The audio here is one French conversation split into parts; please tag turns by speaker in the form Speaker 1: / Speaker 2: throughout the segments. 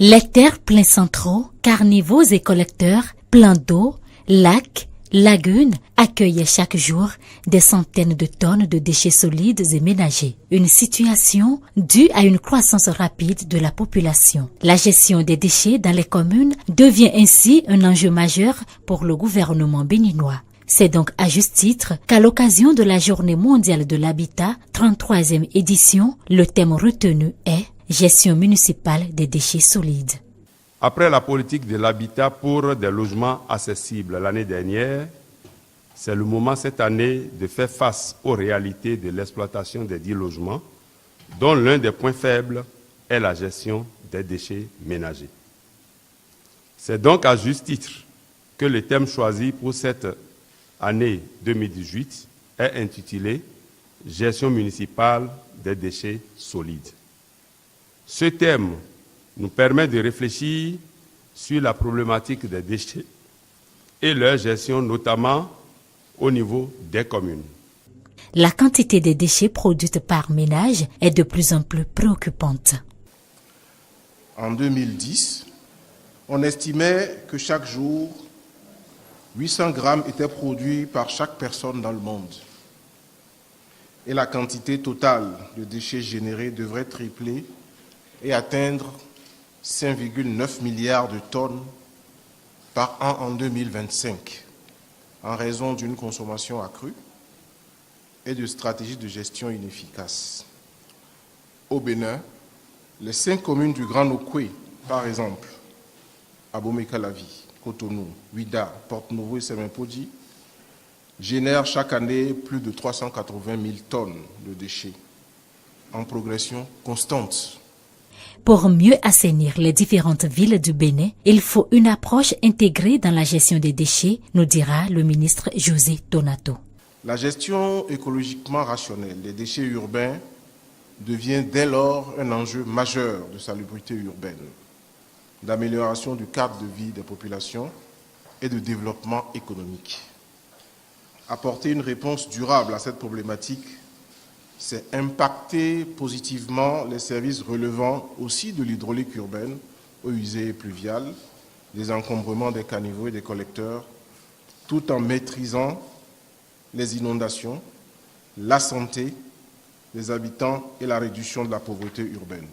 Speaker 1: Les terres pleins centraux, carnivaux et collecteurs, plans d'eau, lacs, lagunes accueillent chaque jour des centaines de tonnes de déchets solides et ménagers. Une situation due à une croissance rapide de la population. La gestion des déchets dans les communes devient ainsi un enjeu majeur pour le gouvernement béninois. C'est donc à juste titre qu'à l'occasion de la Journée mondiale de l'habitat, 33e édition, le thème retenu est « Gestion municipale des déchets solides ».
Speaker 2: Après la politique de l'habitat pour des logements accessibles l'année dernière, c'est le moment cette année de faire face aux réalités de l'exploitation des dits logements, dont l'un des points faibles est la gestion des déchets ménagers. C'est donc à juste titre que le thème choisi pour cette année 2018 est intitulé « Gestion municipale des déchets solides ». Ce thème nous permet de réfléchir sur la problématique des déchets et leur gestion, notamment au niveau des communes.
Speaker 1: La quantité de déchets produite par ménage est de plus en plus préoccupante.
Speaker 3: En 2010, on estimait que chaque jour, 800 grammes étaient produits par chaque personne dans le monde. Et la quantité totale de déchets générés devrait tripler et atteindre 5,9 milliards de tonnes par an en 2025, en raison d'une consommation accrue et de stratégies de gestion inefficaces. Au Bénin, les 5 communes du Grand Nokoué, par exemple, Abomey-Calavi, Cotonou, Ouida, Porte-Novo et Semenpodi, génèrent chaque année plus de 380 000 tonnes de déchets, en progression constante.
Speaker 1: Pour mieux assainir les différentes villes du Bénin, il faut une approche intégrée dans la gestion des déchets, nous dira le ministre José Donato.
Speaker 3: La gestion écologiquement rationnelle des déchets urbains devient dès lors un enjeu majeur de salubrité urbaine, d'amélioration du cadre de vie des populations et de développement économique. Apporter une réponse durable à cette problématique, c'est impacter positivement les services relevant aussi de l'hydraulique urbaine, eaux usées et pluviales, des encombrements des caniveaux et des collecteurs, tout en maîtrisant les inondations, la santé des habitants et la réduction de la pauvreté urbaine.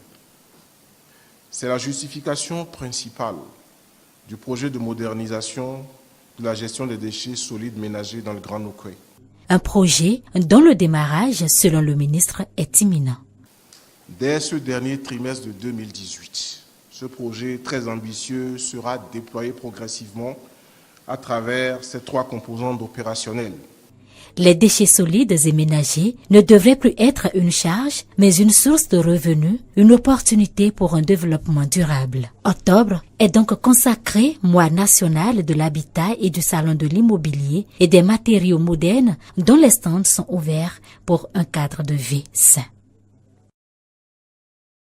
Speaker 3: C'est la justification principale du projet de modernisation de la gestion des déchets solides ménagers dans le Grand Nokoué.
Speaker 1: Un projet dont le démarrage, selon le ministre, est imminent.
Speaker 3: Dès ce dernier trimestre de 2018, ce projet très ambitieux sera déployé progressivement à travers ces 3 composantes opérationnelles.
Speaker 1: Les déchets solides et ménagers ne devraient plus être une charge, mais une source de revenus, une opportunité pour un développement durable. Octobre est donc consacré mois national de l'habitat et du salon de l'immobilier et des matériaux modernes dont les stands sont ouverts pour un cadre de vie sain.